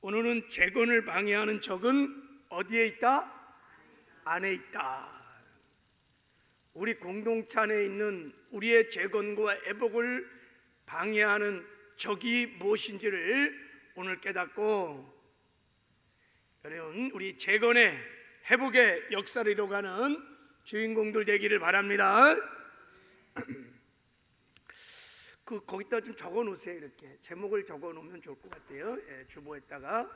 오늘은 재건을 방해하는 적은 어디에 있다? 안에 있다. 우리 공동체 안에 있는 우리의 재건과 회복을 방해하는 적이 무엇인지를 오늘 깨닫고, 여러분 우리 재건의 회복의 역사를 이뤄가는 주인공들 되기를 바랍니다. 거기다 좀 적어 놓으세요. 이렇게 제목을 적어 놓으면 좋을 것 같아요. 주보에다가.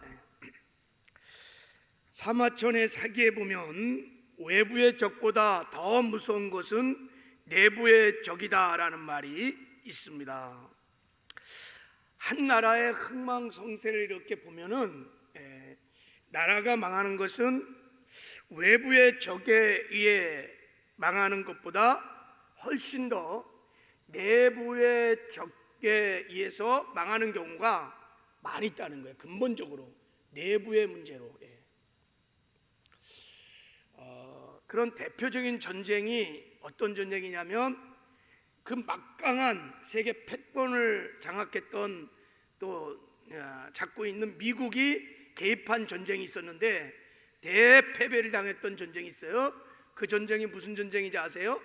사마천의 사기에 보면 외부의 적보다 더 무서운 것은 내부의 적이다라는 말이 있습니다. 한 나라의 흥망성쇠를 이렇게 보면은 나라가 망하는 것은 외부의 적에 의해 망하는 것보다 훨씬 더 내부의 적에 의해서 망하는 경우가 많이 있다는 거예요. 근본적으로 내부의 문제로. 그런 대표적인 전쟁이 어떤 전쟁이냐면, 그 막강한 세계 패권을 장악했던 또 잡고 있는 미국이 개입한 전쟁이 있었는데 대패배를 당했던 전쟁이 있어요. 그 전쟁이 무슨 전쟁인지 아세요?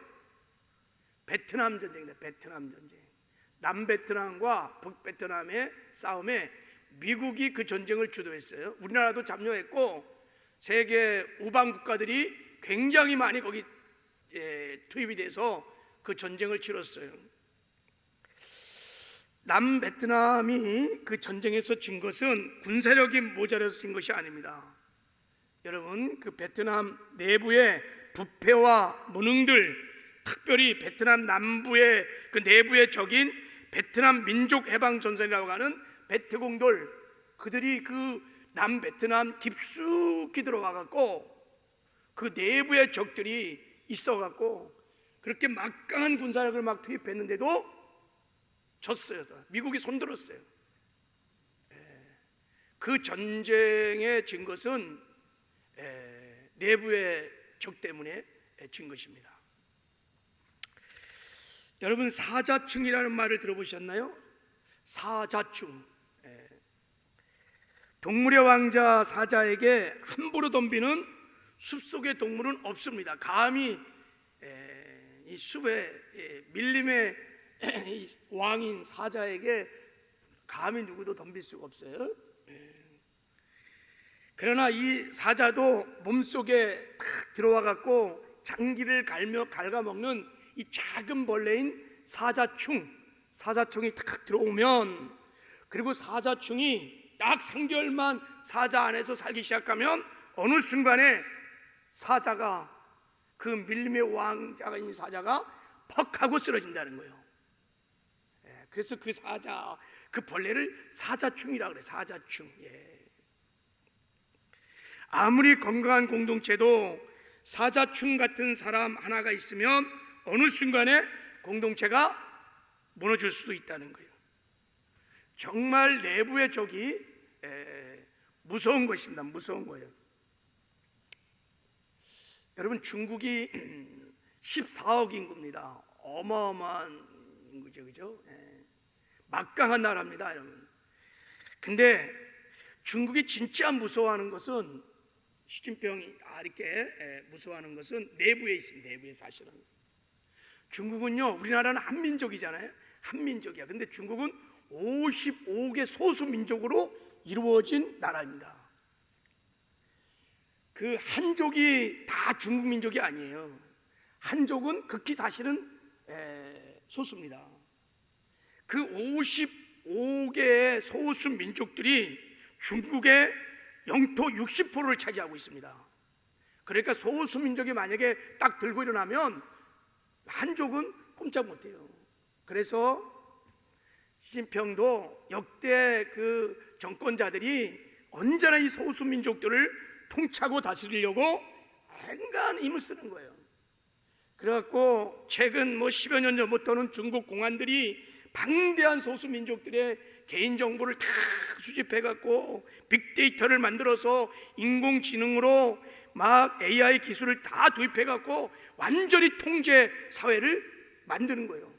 베트남 전쟁입니다. 베트남 전쟁. 남베트남과 북베트남의 싸움에 미국이 그 전쟁을 주도했어요. 우리나라도 참여했고 세계 우방 국가들이 굉장히 많이 거기 투입이 돼서 그 전쟁을 치렀어요. 남베트남이 그 전쟁에서 진 것은 군사력이 모자라서 진 것이 아닙니다. 여러분, 그 베트남 내부의 부패와 무능들, 특별히 베트남 남부의 그 내부의 적인 베트남 민족해방전선이라고 하는 베트공들, 그들이 그 남베트남 깊숙이 들어가 갖고 그 내부의 적들이 있어 갖고 그렇게 막강한 군사력을 막 투입했는데도 졌어요. 미국이 손들었어요. 그 전쟁에 진 것은 내부의 적 때문에 진 것입니다. 여러분, 사자충이라는 말을 들어보셨나요? 사자충. 동물의 왕자 사자에게 함부로 덤비는 숲속의 동물은 없습니다. 감히 이 숲의 밀림의 왕인 사자에게 감히 누구도 덤빌 수가 없어요. 그러나 이 사자도 몸속에 탁 들어와 갖고 장기를 갉아먹는 이 작은 벌레인 사자충이 탁 들어오면, 그리고 사자충이 딱 3개월만 사자 안에서 살기 시작하면 어느 순간에 사자가, 그 밀림의 왕자인 사자가 퍽 하고 쓰러진다는 거예요. 그래서 그 사자, 그 벌레를 사자충이라고 그래요. 사자충. 아무리 건강한 공동체도 사자충 같은 사람 하나가 있으면 어느 순간에 공동체가 무너질 수도 있다는 거예요. 정말 내부의 적이 무서운 것입니다. 무서운 거예요. 여러분, 중국이 14억 인구입니다. 어마어마한 인구죠, 그죠? 막강한 나라입니다, 여러분. 근데 중국이 진짜 무서워하는 것은, 시진핑이 이렇게 무서워하는 것은 내부에 있습니다. 내부에 사실은. 중국은요, 우리나라는 한민족이잖아요. 한민족이야. 근데 중국은 55개 소수민족으로 이루어진 나라입니다. 그 한족이 다 중국 민족이 아니에요. 한족은 극히 사실은 소수입니다. 그 55개의 소수 민족들이 중국의 영토 60%를 차지하고 있습니다. 그러니까 소수 민족이 만약에 딱 들고 일어나면 한족은 꼼짝 못해요. 그래서 시진핑도 역대 그 정권자들이 언제나 이 소수 민족들을 통치하고 다스리려고 맹간히 힘을 쓰는 거예요. 그래갖고 최근 10여 년 전부터는 중국 공안들이 방대한 소수 민족들의 개인 정보를 다 수집해갖고 빅데이터를 만들어서 인공지능으로 막 AI 기술을 다 도입해갖고 완전히 통제 사회를 만드는 거예요.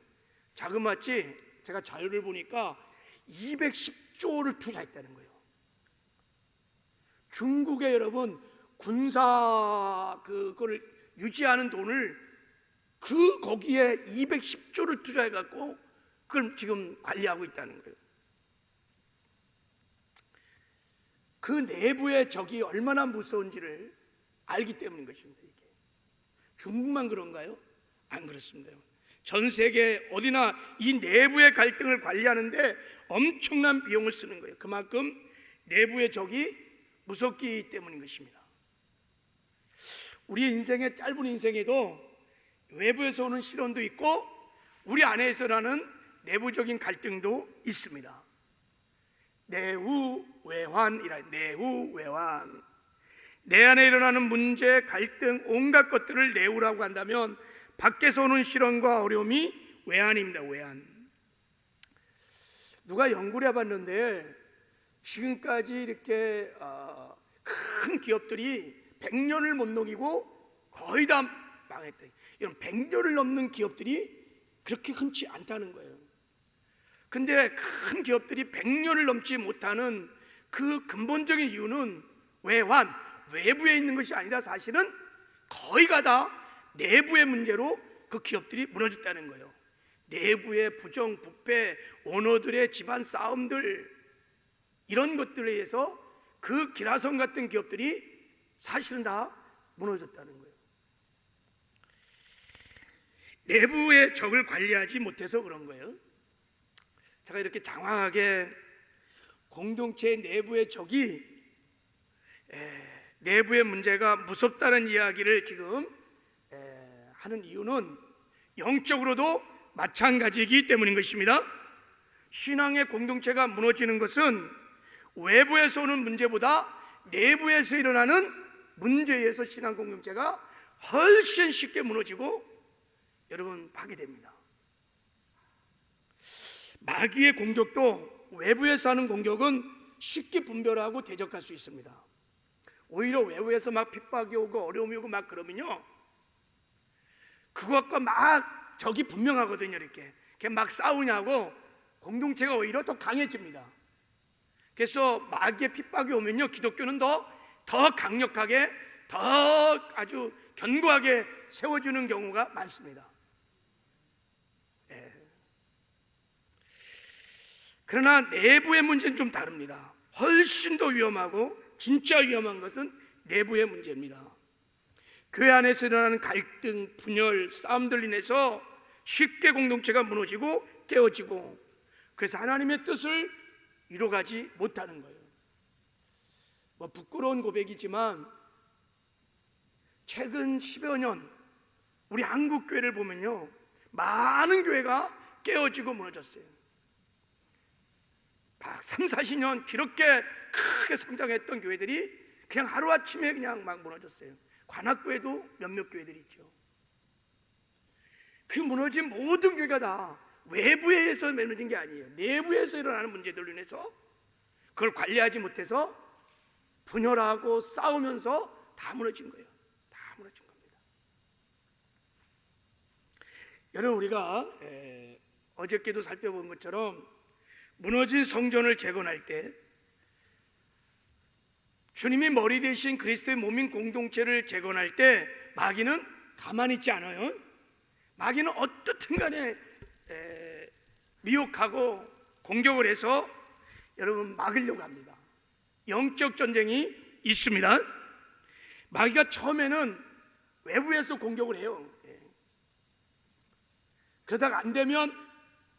자그마치 제가 자료를 보니까 210조를 투자했다는 거예요. 중국의 여러분 군사 그거를 유지하는 돈을 거기에 210조를 투자해 갖고 그걸 지금 관리하고 있다는 거예요. 그 내부의 적이 얼마나 무서운지를 알기 때문인 것입니다. 이게 중국만 그런가요? 안 그렇습니다. 전 세계 어디나 이 내부의 갈등을 관리하는데 엄청난 비용을 쓰는 거예요. 그만큼 내부의 적이 무섭기 때문인 것입니다. 우리 인생의 짧은 인생에도 외부에서 오는 시련도 있고 우리 안에서 나는 내부적인 갈등도 있습니다. 내후외환이라, 내후외환. 내 안에 일어나는 문제, 갈등, 온갖 것들을 내후라고 한다면 밖에서 오는 시련과 어려움이 외환입니다. 외환. 누가 연구를 해봤는데 지금까지 이렇게 큰 기업들이 100년을 못 넘기고 거의 다 망했다. 이런 100년을 넘는 기업들이 그렇게 흔치 않다는 거예요. 근데 큰 기업들이 100년을 넘지 못하는 그 근본적인 이유는 외환, 외부에 있는 것이 아니라 사실은 거의가 다 내부의 문제로 그 기업들이 무너졌다는 거예요. 내부의 부정, 부패, 오너들의 집안 싸움들, 이런 것들에 의해서 그 기라성 같은 기업들이 사실은 다 무너졌다는 거예요. 내부의 적을 관리하지 못해서 그런 거예요. 제가 이렇게 장황하게 공동체 내부의 적이 내부의 문제가 무섭다는 이야기를 지금 하는 이유는 영적으로도 마찬가지이기 때문인 것입니다. 신앙의 공동체가 무너지는 것은 외부에서 오는 문제보다 내부에서 일어나는 문제에 의해서 신앙 공동체가 훨씬 쉽게 무너지고 여러분 파괴됩니다. 마귀의 공격도 외부에서 하는 공격은 쉽게 분별하고 대적할 수 있습니다. 오히려 외부에서 막 핍박이 오고 어려움이 오고 막 그러면요, 그것과 막 적이 분명하거든요. 이렇게 막 싸우냐고 공동체가 오히려 더 강해집니다. 그래서 마귀의 핍박이 오면요, 기독교는 더 강력하게, 더 아주 견고하게 세워주는 경우가 많습니다. 그러나 내부의 문제는 좀 다릅니다. 훨씬 더 위험하고 진짜 위험한 것은 내부의 문제입니다. 교회 안에서 일어나는 갈등, 분열, 싸움들 인해서 쉽게 공동체가 무너지고 깨어지고, 그래서 하나님의 뜻을 이루어가지 못하는 거예요. 부끄러운 고백이지만 최근 10여 년 우리 한국 교회를 보면요, 많은 교회가 깨어지고 무너졌어요. 3, 40년 그렇게 크게 성장했던 교회들이 그냥 하루아침에 그냥 막 무너졌어요. 관악교회도 몇몇 교회들이 있죠. 그 무너진 모든 교회가 다 외부에 의해서 무너진 게 아니에요. 내부에서 일어나는 문제들로 인해서 그걸 관리하지 못해서 분열하고 싸우면서 다 무너진 거예요. 다 무너진 겁니다. 여러분, 우리가 어저께도 살펴본 것처럼 무너진 성전을 재건할 때 주님이 머리 대신 그리스도의 몸인 공동체를 재건할 때 마귀는 가만히 있지 않아요. 마귀는 어떻든 간에 미혹하고 공격을 해서 여러분 막으려고 합니다. 영적 전쟁이 있습니다. 마귀가 처음에는 외부에서 공격을 해요. 그러다가 안 되면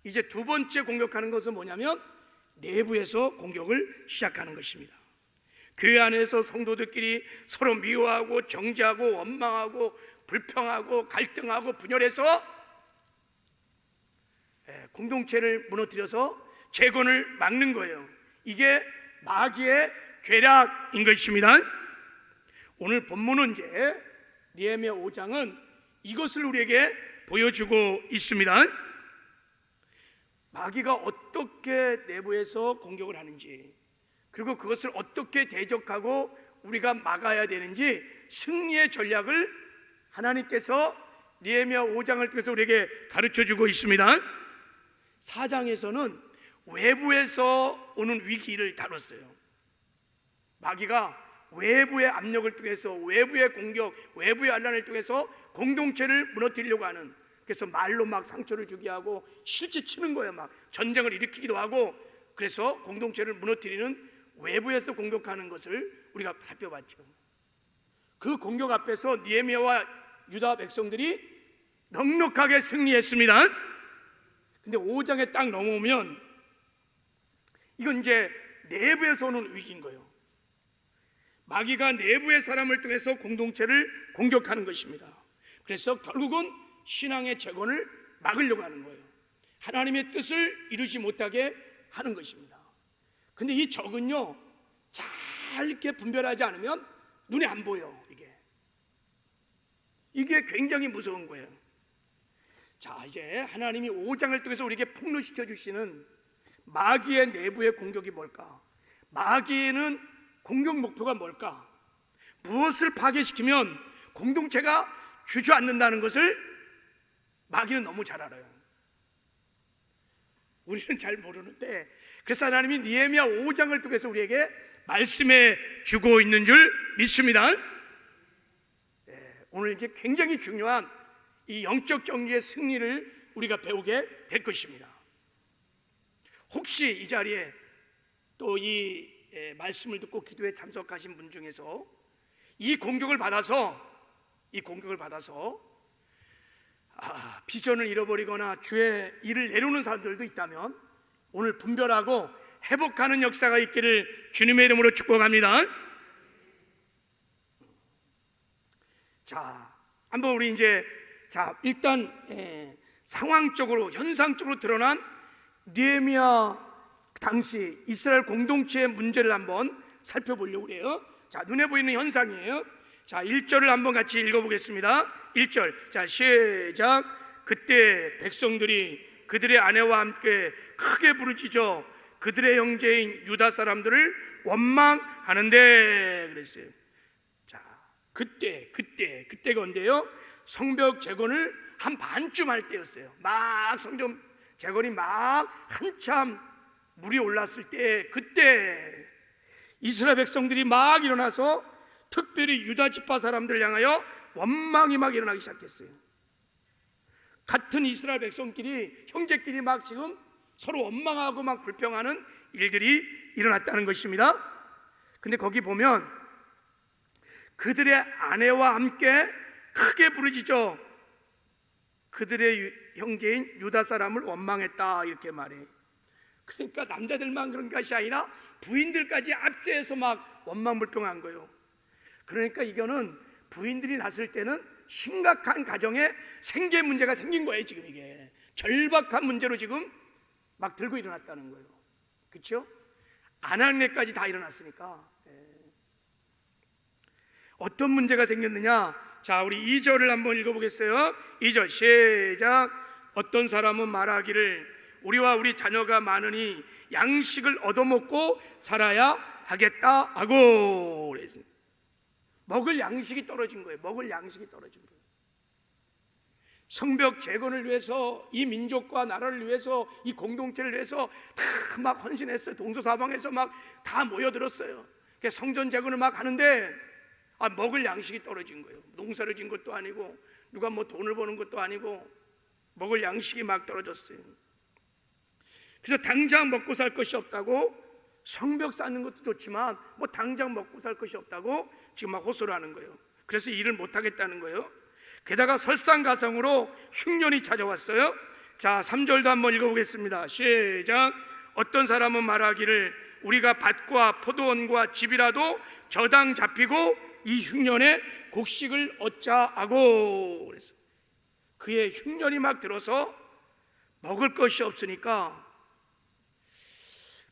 이제 두 번째 공격하는 것은 뭐냐면 내부에서 공격을 시작하는 것입니다. 교회 안에서 성도들끼리 서로 미워하고 정죄하고 원망하고 불평하고 갈등하고 분열해서 공동체를 무너뜨려서 재건을 막는 거예요. 이게 마귀의 괴략인 것입니다. 오늘 본문은 이제 느헤미야 5장은 이것을 우리에게 보여주고 있습니다. 마귀가 어떻게 내부에서 공격을 하는지, 그리고 그것을 어떻게 대적하고 우리가 막아야 되는지 승리의 전략을 하나님께서 느헤미야 5장을 통해서 우리에게 가르쳐주고 있습니다. 4장에서는 외부에서 오는 위기를 다뤘어요. 마귀가 외부의 압력을 통해서, 외부의 공격, 외부의 반란을 통해서 공동체를 무너뜨리려고 하는, 그래서 말로 막 상처를 주게 하고 실제 치는 거예요. 막 전쟁을 일으키기도 하고, 그래서 공동체를 무너뜨리는 외부에서 공격하는 것을 우리가 살펴봤죠. 그 공격 앞에서 느헤미야와 유다 백성들이 넉넉하게 승리했습니다. 근데 5장에 딱 넘어오면 이건 이제 내부에서 오는 위기인 거예요. 마귀가 내부의 사람을 통해서 공동체를 공격하는 것입니다. 그래서 결국은 신앙의 재건을 막으려고 하는 거예요. 하나님의 뜻을 이루지 못하게 하는 것입니다. 근데 이 적은요, 잘 이렇게 분별하지 않으면 눈에 안 보여. 이게 굉장히 무서운 거예요. 자, 이제 하나님이 5장을 통해서 우리에게 폭로시켜 주시는 마귀의 내부의 공격이 뭘까? 마귀는 공격 목표가 뭘까? 무엇을 파괴시키면 공동체가 주저앉는다는 것을 마귀는 너무 잘 알아요. 우리는 잘 모르는데, 그래서 하나님이 느헤미야 5장을 통해서 우리에게 말씀해 주고 있는 줄 믿습니다. 오늘 이제 굉장히 중요한 이 영적 정리의 승리를 우리가 배우게 될 것입니다. 혹시 이 자리에 또 이 말씀을 듣고 기도에 참석하신 분 중에서 이 공격을 받아서 비전을 잃어버리거나 주의 일을 내려오는 사람들도 있다면 오늘 분별하고 회복하는 역사가 있기를 주님의 이름으로 축복합니다. 자, 한번 우리 이제 일단 상황적으로, 현상적으로 드러난 느헤미야 당시 이스라엘 공동체의 문제를 한번 살펴보려고 해요. 자, 눈에 보이는 현상이에요. 자, 1절을 한번 같이 읽어보겠습니다. 1절, 자, 시작. 그때 백성들이 그들의 아내와 함께 크게 부르짖어 그들의 형제인 유다 사람들을 원망하는데 그랬어요. 그때가 언제요? 성벽 재건을 한 반쯤 할 때였어요. 막 성전 재건이 막 한참 물이 올랐을 때, 그때 이스라엘 백성들이 막 일어나서 특별히 유다 지파 사람들을 향하여 원망이 막 일어나기 시작했어요. 같은 이스라엘 백성끼리, 형제끼리 막 지금 서로 원망하고 막 불평하는 일들이 일어났다는 것입니다. 근데 거기 보면 그들의 아내와 함께 크게 부르짖어 그들의 형제인 유다 사람을 원망했다, 이렇게 말해. 그러니까 남자들만 그런 것이 아니라 부인들까지 앞세에서 막 원망불평한 거예요. 그러니까 이거는 부인들이 낳았을 때는 심각한 가정에 생계 문제가 생긴 거예요. 지금 이게 절박한 문제로 지금 막 들고 일어났다는 거예요. 그렇죠? 아낙네까지 다 일어났으니까. 어떤 문제가 생겼느냐? 자, 우리 2절을 한번 읽어보겠어요. 2절 시작. 어떤 사람은 말하기를 우리와 우리 자녀가 많으니 양식을 얻어먹고 살아야 하겠다 하고 그랬어요. 먹을 양식이 떨어진 거예요. 먹을 양식이 떨어진 거예요. 성벽 재건을 위해서, 이 민족과 나라를 위해서, 이 공동체를 위해서 다 막 헌신했어요. 동서사방에서 막 다 모여들었어요. 성전 재건을 막 하는데 먹을 양식이 떨어진 거예요. 농사를 진 것도 아니고 누가 뭐 돈을 버는 것도 아니고 먹을 양식이 막 떨어졌어요. 그래서 당장 먹고 살 것이 없다고, 성벽 쌓는 것도 좋지만 뭐 당장 먹고 살 것이 없다고 지금 막 호소를 하는 거예요. 그래서 일을 못 하겠다는 거예요. 게다가 설상가상으로 흉년이 찾아왔어요. 자, 3절도 한번 읽어보겠습니다. 시작. 어떤 사람은 말하기를 우리가 밭과 포도원과 집이라도 저당 잡히고 이 흉년에 곡식을 얻자 하고 그랬어요. 그의 흉년이 막 들어서 먹을 것이 없으니까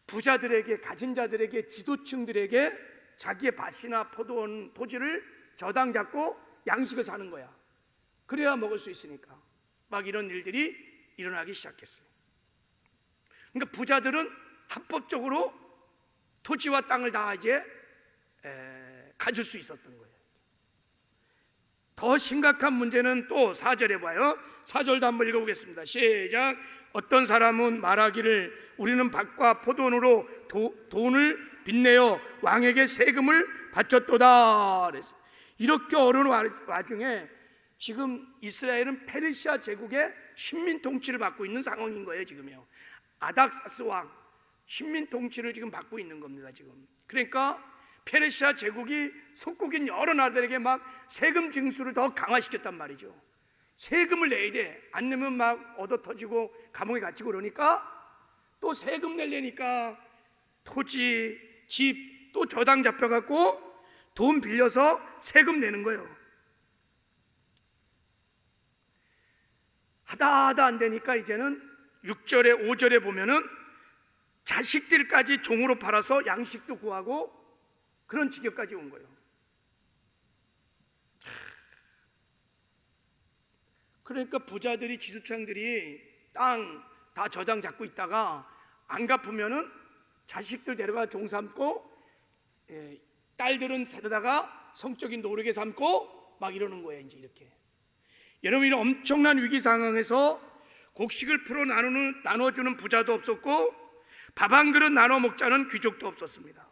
부자들에게, 가진 자들에게, 지도층들에게 자기의 밭이나 포도원, 토지를 저당 잡고 양식을 사는 거야. 그래야 먹을 수 있으니까. 막 이런 일들이 일어나기 시작했어요. 그러니까 부자들은 합법적으로 토지와 땅을 다 이제 가질 수 있었던 거예요. 더 심각한 문제는 또 4절에 봐요. 4절도 한번 읽어보겠습니다. 시작. 어떤 사람은 말하기를 우리는 밭과 포도원으로 돈을 빚내어 왕에게 세금을 바쳤도다 그랬어요. 이렇게 어려운 와중에 지금 이스라엘은 페르시아 제국의 식민 통치를 받고 있는 상황인 거예요. 지금요. 아닥사스 왕 식민 통치를 지금 받고 있는 겁니다. 지금. 그러니까 페르시아 제국이 속국인 여러 나라들에게 막 세금 징수를 더 강화시켰단 말이죠. 세금을 내야 돼. 안 내면 막 얻어 터지고 감옥에 갇히고 그러니까 또 세금 내려니까 토지, 집 또 저당 잡혀갖고 돈 빌려서 세금 내는 거예요. 하다 안 되니까 이제는 6절에 5절에 보면은 자식들까지 종으로 팔아서 양식도 구하고 그런 지경까지 온 거예요. 그러니까 부자들이, 지주창들이 땅 다 저당 잡고 있다가 안 갚으면은 자식들 데려가 종 삼고, 딸들은 데려다가 성적인 노력에 삼고 막 이러는 거예요. 이제 이렇게 여러분, 이런 엄청난 위기 상황에서 곡식을 풀어 나눠주는 부자도 없었고 밥 한 그릇 나눠 먹자는 귀족도 없었습니다.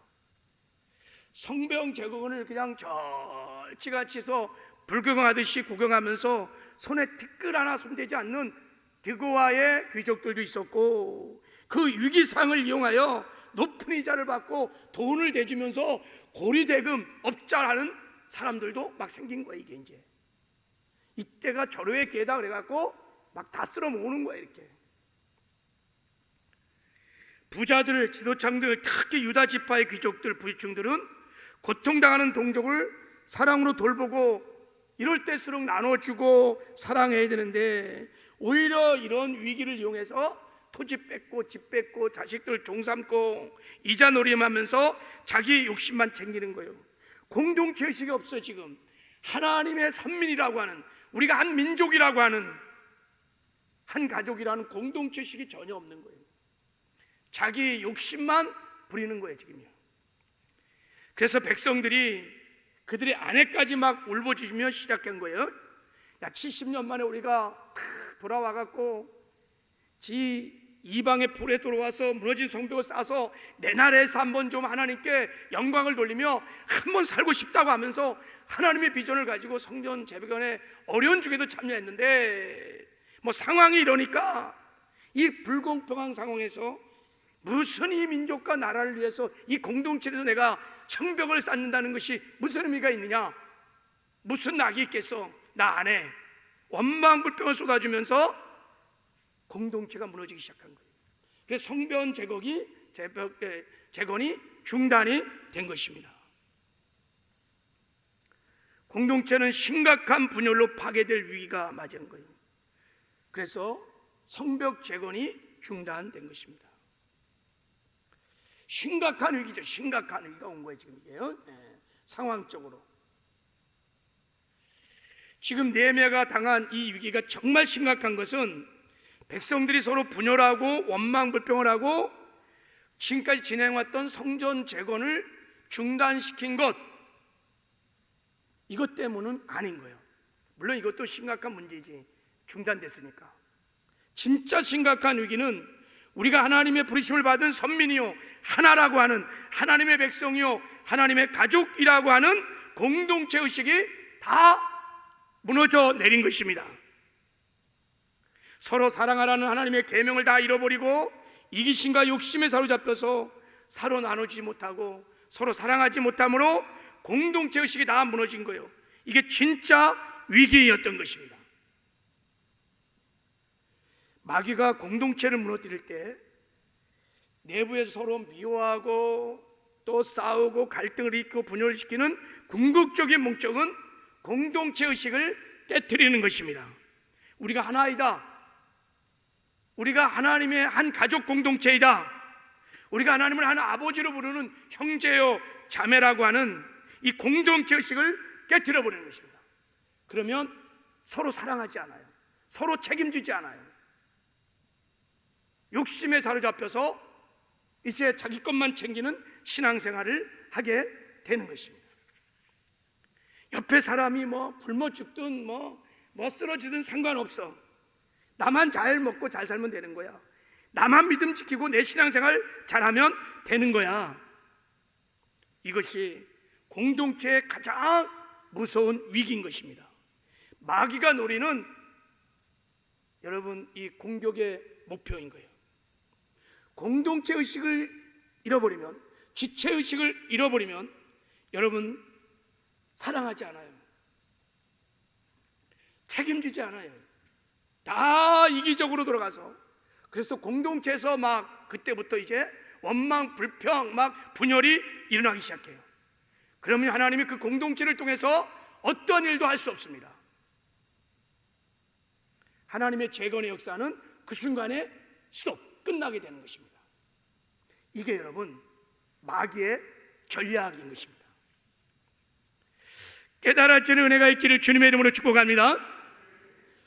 성벽 제거원을 그냥 절치같이 해서 불구경하듯이 구경하면서 손에 티끌 하나 손대지 않는 드고아의 귀족들도 있었고, 그 위기상을 이용하여 높은 이자를 받고 돈을 대주면서 고리대금 업자라는 사람들도 막 생긴 거예요. 이게 이제 이때가 절호의 기회다 그래갖고 막 다 쓸어 모으는 거예요. 이렇게 부자들, 지도창들, 특히 유다 지파의 귀족들, 부유층들은 고통당하는 동족을 사랑으로 돌보고 이럴 때일수록 나눠주고 사랑해야 되는데, 오히려 이런 위기를 이용해서 토지 뺏고 집 뺏고 자식들 종 삼고 이자 노림하면서 자기 욕심만 챙기는 거예요. 공동체 의식이 없어요. 지금 하나님의 선민이라고 하는, 우리가 한 민족이라고 하는, 한 가족이라는 공동체 의식이 전혀 없는 거예요. 자기 욕심만 부리는 거예요. 지금요. 그래서 백성들이 그들의 아내까지 막 울부짖으며 시작한 거예요. 야, 70년 만에 우리가 돌아와갖고 이방의 불에 들어와서 무너진 성벽을 쌓아서 내 나라에서 한번 좀 하나님께 영광을 돌리며 한번 살고 싶다고 하면서 하나님의 비전을 가지고 성전 재배관의 어려운 중에도 참여했는데, 뭐 상황이 이러니까 이 불공평한 상황에서 무슨 이 민족과 나라를 위해서 이 공동체에서 내가 성벽을 쌓는다는 것이 무슨 의미가 있느냐, 무슨 낙이 있겠어. 나 안 해. 원망불평을 쏟아주면서 공동체가 무너지기 시작한 거예요. 그래서 성벽 재건이 중단이 된 것입니다. 공동체는 심각한 분열로 파괴될 위기가 맞은 거예요. 그래서 성벽 재건이 중단된 것입니다. 심각한 위기죠. 심각한 위기가 온 거예요. 지금 이게요. 상황적으로 지금 느헤미야가 당한 이 위기가 정말 심각한 것은 백성들이 서로 분열하고 원망불평을 하고 지금까지 진행해왔던 성전 재건을 중단시킨 것, 이것 때문은 아닌 거예요. 물론 이것도 심각한 문제지. 중단됐으니까. 진짜 심각한 위기는 우리가 하나님의 부르심을 받은 선민이요, 하나라고 하는 하나님의 백성이요, 하나님의 가족이라고 하는 공동체 의식이 다 무너져 내린 것입니다. 서로 사랑하라는 하나님의 계명을 다 잃어버리고 이기심과 욕심에 사로잡혀서 서로 나누지 못하고 서로 사랑하지 못함으로 공동체 의식이 다 무너진 거예요. 이게 진짜 위기였던 것입니다. 마귀가 공동체를 무너뜨릴 때 내부에서 서로 미워하고 또 싸우고 갈등을 일으키고 분열시키는 궁극적인 목적은 공동체 의식을 깨트리는 것입니다. 우리가 하나이다. 우리가 하나님의 한 가족 공동체이다. 우리가 하나님을 한 아버지로 부르는 형제요 자매라고 하는 이 공동체 의식을 깨트려 버리는 것입니다. 그러면 서로 사랑하지 않아요. 서로 책임지지 않아요. 욕심에 사로잡혀서 이제 자기 것만 챙기는 신앙생활을 하게 되는 것입니다. 옆에 사람이 뭐 굶어 죽든 뭐 쓰러지든 상관없어. 나만 잘 먹고 잘 살면 되는 거야. 나만 믿음 지키고 내 신앙생활 잘하면 되는 거야. 이것이 공동체의 가장 무서운 위기인 것입니다. 마귀가 노리는 여러분 이 공격의 목표인 거예요. 공동체 의식을 잃어버리면, 지체 의식을 잃어버리면 여러분 사랑하지 않아요. 책임지지 않아요. 다 이기적으로 돌아가서, 그래서 공동체에서 막 그때부터 이제 원망, 불평, 막 분열이 일어나기 시작해요. 그러면 하나님이 그 공동체를 통해서 어떤 일도 할 수 없습니다. 하나님의 재건의 역사는 그 순간에 스톱, 끝나게 되는 것입니다. 이게 여러분 마귀의 전략인 것입니다. 깨달아지는 은혜가 있기를 주님의 이름으로 축복합니다.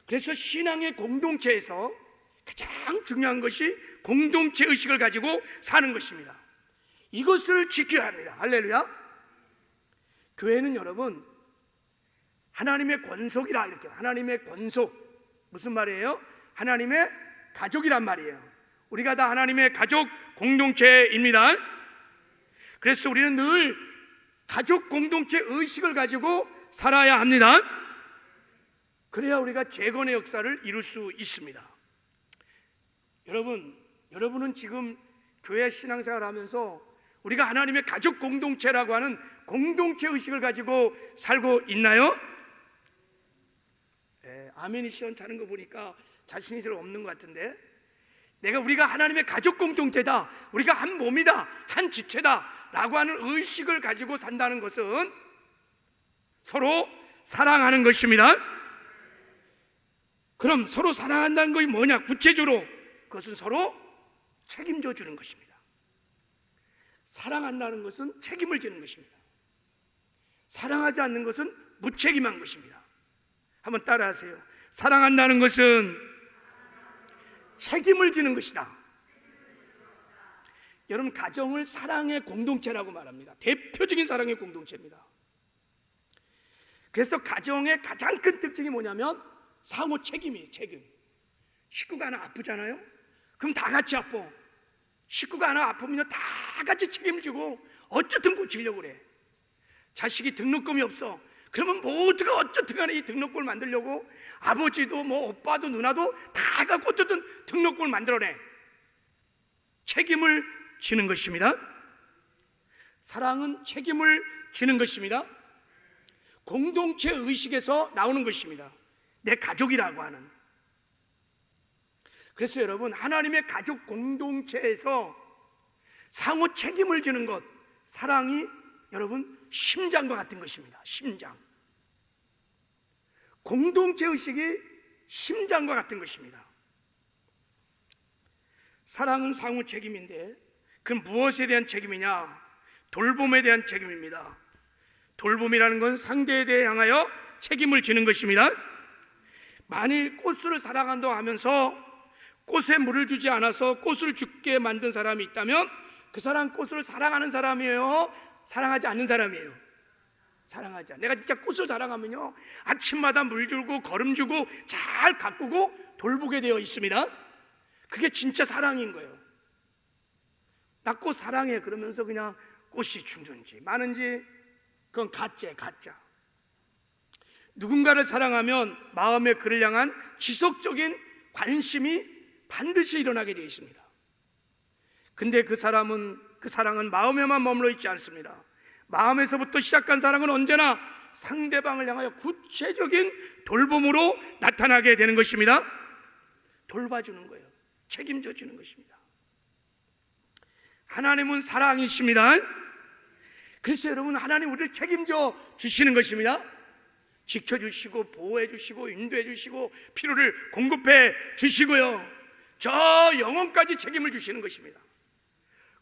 그래서 신앙의 공동체에서 가장 중요한 것이 공동체 의식을 가지고 사는 것입니다. 이것을 지켜야 합니다. 할렐루야. 교회는 여러분 하나님의 권속이라, 이렇게 하나님의 권속, 무슨 말이에요? 하나님의 가족이란 말이에요. 우리가 다 하나님의 가족 공동체입니다. 그래서 우리는 늘 가족 공동체 의식을 가지고 살아야 합니다. 그래야 우리가 재건의 역사를 이룰 수 있습니다. 여러분은 지금 교회 신앙생활을 하면서 우리가 하나님의 가족 공동체라고 하는 공동체 의식을 가지고 살고 있나요? 아멘이 시원찮은 거 보니까 자신이 잘 없는 것 같은데, 우리가 하나님의 가족 공동체다, 우리가 한 몸이다, 한 지체다 라고 하는 의식을 가지고 산다는 것은 서로 사랑하는 것입니다. 그럼 서로 사랑한다는 것이 뭐냐? 구체적으로 그것은 서로 책임져 주는 것입니다. 사랑한다는 것은 책임을 지는 것입니다. 사랑하지 않는 것은 무책임한 것입니다. 한번 따라하세요. 사랑한다는 것은 책임을 지는 것이다. 여러분, 가정을 사랑의 공동체라고 말합니다. 대표적인 사랑의 공동체입니다. 그래서 가정의 가장 큰 특징이 뭐냐면 상호 책임이에요. 책임. 식구가 하나 아프잖아요. 그럼 다 같이 아파. 식구가 하나 아프면 다 같이 책임을 지고 어쨌든 고치려고 그래. 자식이 등록금이 없어. 그러면 모두가 어쨌든 간에 이 등록금을 만들려고 아버지도 오빠도 누나도 다 갖고 어쨌든 등록금을 만들어내. 책임을 지는 것입니다. 사랑은 책임을 지는 것입니다. 공동체 의식에서 나오는 것입니다. 내 가족이라고 하는. 그래서 여러분, 하나님의 가족 공동체에서 상호 책임을 지는 것, 사랑이 여러분 심장과 같은 것입니다. 심장. 공동체 의식이 심장과 같은 것입니다. 사랑은 상호 책임인데 그 무엇에 대한 책임이냐? 돌봄에 대한 책임입니다. 돌봄이라는 건 상대에 대해 향하여 책임을 지는 것입니다. 만일 꽃을 사랑한다고 하면서 꽃에 물을 주지 않아서 꽃을 죽게 만든 사람이 있다면 그 사람 꽃을 사랑하는 사람이에요? 사랑하지 않는 사람이에요? 사랑하지 않아요. 내가 진짜 꽃을 사랑하면요, 아침마다 물 주고 거름 주고 잘 가꾸고 돌보게 되어 있습니다. 그게 진짜 사랑인 거예요. 나 꽃 사랑해 그러면서 그냥 꽃이 죽는지 많은지 그건 가짜. 누군가를 사랑하면 마음에 그를 향한 지속적인 관심이 반드시 일어나게 되어 있습니다. 근데 그 사랑은 마음에만 머물러 있지 않습니다. 마음에서부터 시작한 사랑은 언제나 상대방을 향하여 구체적인 돌봄으로 나타나게 되는 것입니다. 돌봐주는 거예요. 책임져 주는 것입니다. 하나님은 사랑이십니다. 그래서 여러분, 하나님 우리를 책임져 주시는 것입니다. 지켜주시고 보호해주시고 인도해주시고 필요를 공급해 주시고요, 저 영혼까지 책임을 주시는 것입니다.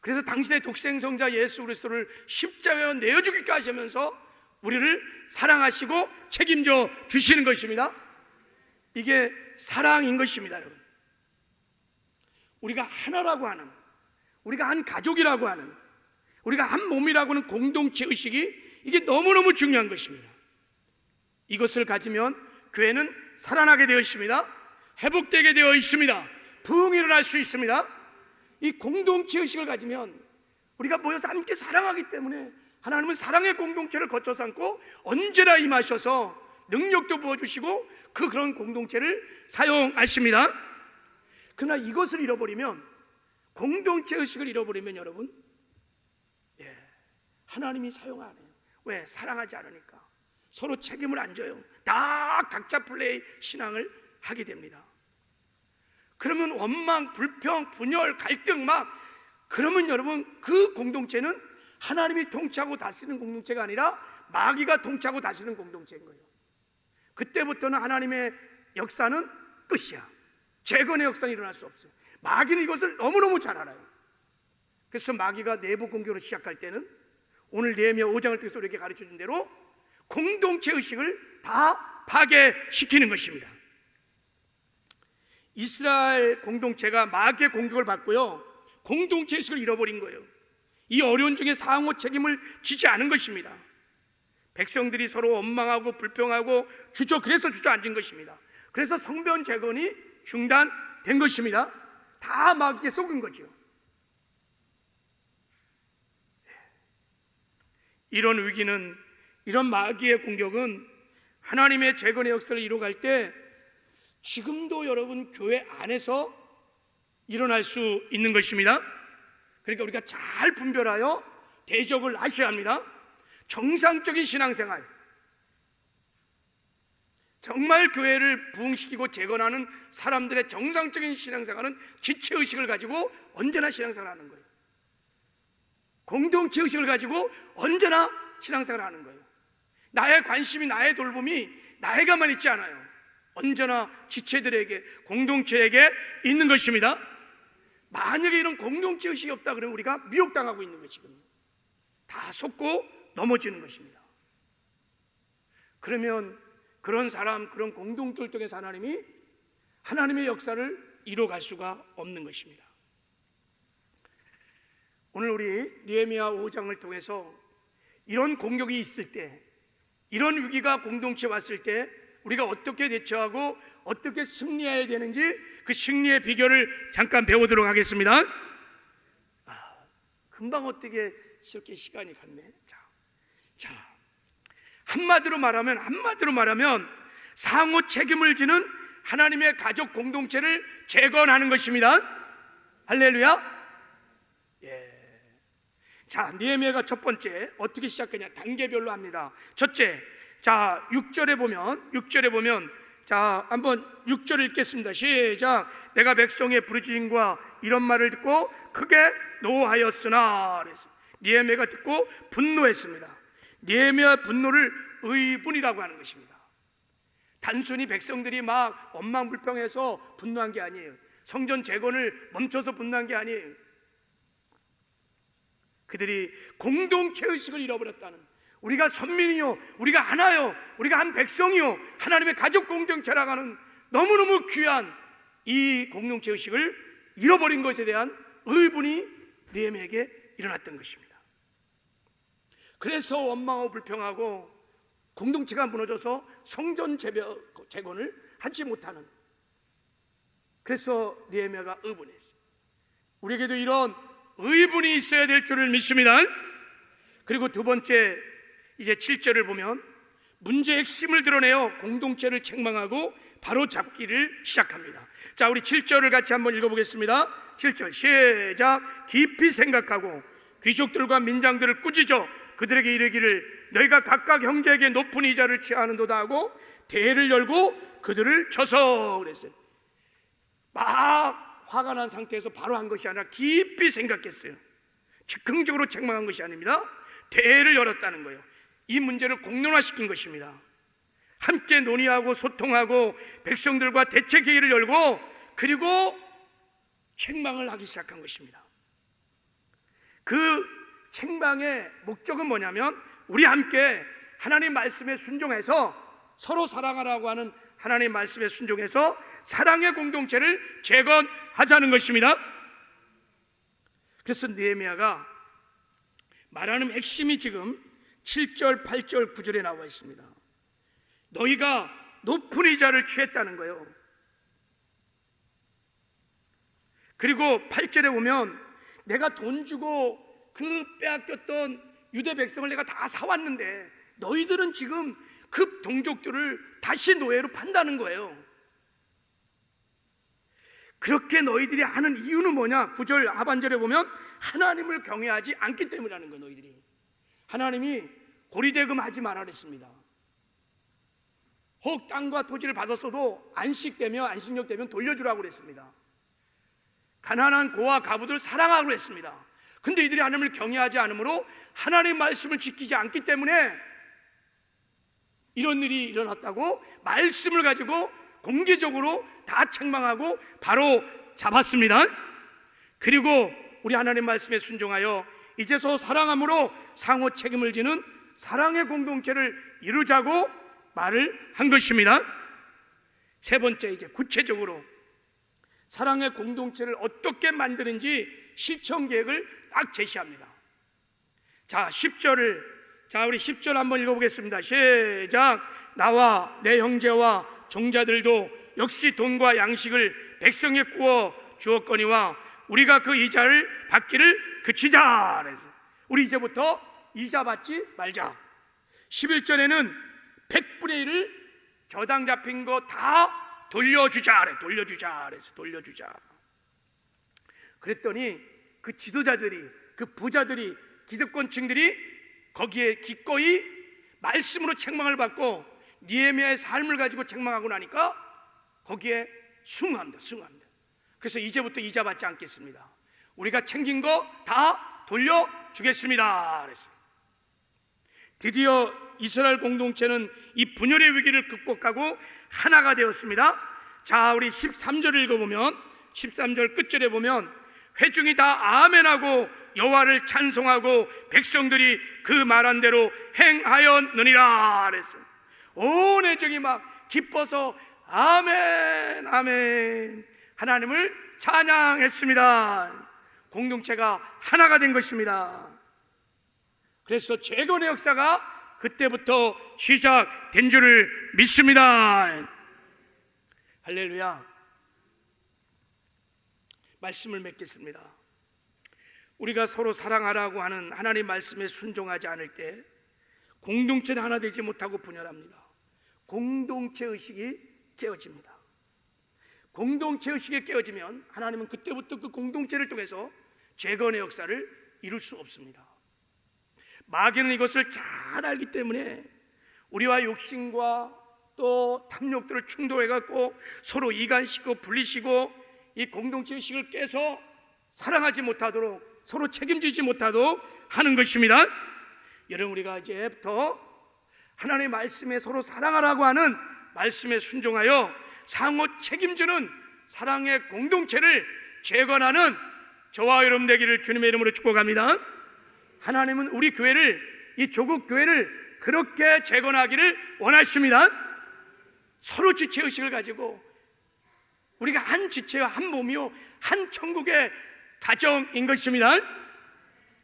그래서 당신의 독생성자 예수 그리스도를 십자가에 내어주기까지 하면서 우리를 사랑하시고 책임져 주시는 것입니다. 이게 사랑인 것입니다. 여러분, 우리가 하나라고 하는, 우리가 한 가족이라고 하는, 우리가 한 몸이라고 하는 공동체 의식이 이게 너무너무 중요한 것입니다. 이것을 가지면 교회는 살아나게 되어 있습니다. 회복되게 되어 있습니다. 부흥이 일어날 수 있습니다. 이 공동체 의식을 가지면 우리가 모여서 함께 사랑하기 때문에 하나님은 사랑의 공동체를 거쳐 삼고 언제나 임하셔서 능력도 부어주시고 그런 공동체를 사용하십니다. 그러나 이것을 잃어버리면, 공동체 의식을 잃어버리면 여러분, 하나님이 사용 안 해요. 왜? 사랑하지 않으니까. 서로 책임을 안 져요. 다 각자 플레이 신앙을 하게 됩니다. 그러면 원망, 불평, 분열, 갈등 그러면 여러분, 그 공동체는 하나님이 통치하고 다스리는 공동체가 아니라 마귀가 통치하고 다스리는 공동체인 거예요. 그때부터는 하나님의 역사는 끝이야. 재건의 역사는 일어날 수 없어요. 마귀는 이것을 너무너무 잘 알아요. 그래서 마귀가 내부 공격으로 시작할 때는 오늘 느헤미야 5장을 통해서 우리에게 가르쳐준 대로 공동체 의식을 다 파괴시키는 것입니다. 이스라엘 공동체가 마귀의 공격을 받고요, 공동체 의식을 잃어버린 거예요. 이 어려운 중에 상호 책임을 지지 않은 것입니다. 백성들이 서로 원망하고 불평하고 그래서 주저앉은 것입니다. 그래서 성전 재건이 중단된 것입니다. 다 마귀에 속은 거죠. 이런 위기는, 이런 마귀의 공격은 하나님의 재건의 역사를 이루어갈 때 지금도 여러분 교회 안에서 일어날 수 있는 것입니다. 그러니까 우리가 잘 분별하여 대적을 하셔야 합니다. 정상적인 신앙생활, 정말 교회를 부흥시키고 재건하는 사람들의 정상적인 신앙생활은 지체의식을 가지고 언제나 신앙생활을 하는 거예요. 공동체의식을 가지고 언제나 신앙생활을 하는 거예요. 나의 관심이, 나의 돌봄이 나에게만 있지 않아요. 언제나 지체들에게, 공동체에게 있는 것입니다. 만약에 이런 공동체의식이 없다 그러면 우리가 미혹당하고 있는 것이거든요. 다 속고 넘어지는 것입니다. 그러면 그런 사람, 그런 공동체를 통해서 하나님의 역사를 이뤄갈 수가 없는 것입니다. 오늘 우리 느헤미야 5장을 통해서 이런 공격이 있을 때, 이런 위기가 공동체에 왔을 때 우리가 어떻게 대처하고 어떻게 승리해야 되는지 그 승리의 비결을 잠깐 배우도록 하겠습니다. 금방 어떻게 이렇게 시간이 갔네. 자, 한마디로 말하면 상호 책임을 지는 하나님의 가족 공동체를 재건하는 것입니다. 할렐루야. 자, 느헤미야가 첫 번째 어떻게 시작하냐, 단계별로 합니다. 첫째, 자 6절에 보면 자 한번 6절 읽겠습니다. 시작. 내가 백성의 부르짖음과 이런 말을 듣고 크게 노하였으나, 그래서 느헤미야가 듣고 분노했습니다. 느헤미야 분노를 의분이라고 하는 것입니다. 단순히 백성들이 막 원망불평해서 분노한 게 아니에요. 성전 재건을 멈춰서 분노한 게 아니에요. 그들이 공동체 의식을 잃어버렸다는, 우리가 선민이요, 우리가 하나요, 우리가 한 백성이요, 하나님의 가족 공동체라고 하는 너무너무 귀한 이 공동체 의식을 잃어버린 것에 대한 의분이 느헤미야에게 일어났던 것입니다. 그래서 원망하고 불평하고 공동체가 무너져서 성전 재건을 하지 못하는, 그래서 느헤미야가 의분했어요. 우리에게도 이런 의분이 있어야 될 줄을 믿습니다. 그리고 두 번째, 이제 7절을 보면 문제의 핵심을 드러내어 공동체를 책망하고 바로 잡기를 시작합니다. 자, 우리 7절을 같이 한번 읽어보겠습니다. 7절 시작. 깊이 생각하고 귀족들과 민장들을 꾸짖어 그들에게 이르기를 너희가 각각 형제에게 높은 이자를 취하는도다 하고 대회를 열고 그들을 쳐서, 그랬어요. 막 화가 난 상태에서 바로 한 것이 아니라 깊이 생각했어요. 즉흥적으로 책망한 것이 아닙니다. 대회를 열었다는 거예요. 이 문제를 공론화시킨 것입니다. 함께 논의하고 소통하고 백성들과 대책 회의를 열고 그리고 책망을 하기 시작한 것입니다. 그 책망의 목적은 뭐냐면 우리 함께 하나님 말씀에 순종해서 서로 사랑하라고 하는 하나님 말씀에 순종해서 사랑의 공동체를 재건하자는 것입니다. 그래서 느헤미야가 말하는 핵심이 지금 7절, 8절, 9절에 나와 있습니다. 너희가 높은 이자를 취했다는 거예요. 그리고 8절에 보면 내가 돈 주고 그 빼앗겼던 유대 백성을 내가 다 사왔는데 너희들은 지금 그 동족들을 다시 노예로 판다는 거예요. 그렇게 너희들이 하는 이유는 뭐냐? 9절 하반절에 보면 하나님을 경외하지 않기 때문이라는 거예요. 너희들이 하나님이 고리대금 하지 말아 그랬습니다. 혹 땅과 토지를 받았어도 안식력 되면 돌려주라고 그랬습니다. 가난한 고와 가부들 사랑하라고 했습니다. 근데 이들이 하나님을 경외하지 않으므로 하나님의 말씀을 지키지 않기 때문에 이런 일이 일어났다고 말씀을 가지고 공개적으로 다 책망하고 바로 잡았습니다. 그리고 우리 하나님 말씀에 순종하여 이제서 사랑함으로 상호 책임을 지는 사랑의 공동체를 이루자고 말을 한 것입니다. 세 번째, 이제 구체적으로 사랑의 공동체를 어떻게 만드는지 실천 계획을 딱 제시합니다. 자, 10절을 우리 10절 한번 읽어보겠습니다. 시작. 나와 내 형제와 종자들도 역시 돈과 양식을 백성에 구워 주었거니와 우리가 그 이자를 받기를 그치자. 그래서 우리 이제부터 이자 받지 말자. 11절에는 100분의 1을 저당 잡힌 거 다 돌려주자. 그래서 돌려주자. 그랬더니 그 지도자들이, 그 부자들이, 기득권층들이 거기에 기꺼이 말씀으로 책망을 받고 느헤미야의 삶을 가지고 책망하고 나니까 거기에 숭합니다. 그래서 이제부터 이자 받지 않겠습니다. 우리가 챙긴 거 다 돌려주겠습니다. 그랬어요. 드디어 이스라엘 공동체는 이 분열의 위기를 극복하고 하나가 되었습니다. 자, 우리 13절 읽어보면 13절 끝절에 보면 회중이 다 아멘하고 여호와를 찬송하고 백성들이 그 말한 대로 행하였느니라 그랬어요. 온 회중이 막 기뻐서 아멘 아멘 하나님을 찬양했습니다. 공동체가 하나가 된 것입니다. 그래서 재건의 역사가 그때부터 시작된 줄을 믿습니다. 할렐루야. 말씀을 맺겠습니다. 우리가 서로 사랑하라고 하는 하나님 말씀에 순종하지 않을 때 공동체는 하나 되지 못하고 분열합니다. 공동체 의식이 깨어집니다. 공동체 의식이 깨어지면 하나님은 그때부터 그 공동체를 통해서 재건의 역사를 이룰 수 없습니다. 마귀는 이것을 잘 알기 때문에 우리와 욕심과 또 탐욕들을 충돌해갖고 서로 이간시키고 분리시고 이 공동체 의식을 깨서 사랑하지 못하도록, 서로 책임지지 못하도록 하는 것입니다. 여러분, 우리가 이제부터 하나님의 말씀에 서로 사랑하라고 하는 말씀에 순종하여 상호 책임지는 사랑의 공동체를 재건하는 저와 여러분 되기를 주님의 이름으로 축복합니다. 하나님은 우리 교회를, 이 조국 교회를 그렇게 재건하기를 원하십니다. 서로 지체의식을 가지고 우리가 한 지체와 한 몸이요 한 천국의 가정인 것입니다.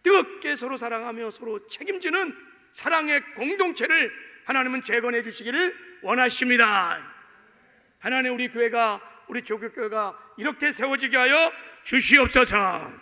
뜨겁게 서로 사랑하며 서로 책임지는 사랑의 공동체를 하나님은 재건해 주시기를 원하십니다. 하나님, 우리 교회가, 우리 조국교회가 이렇게 세워지게 하여 주시옵소서.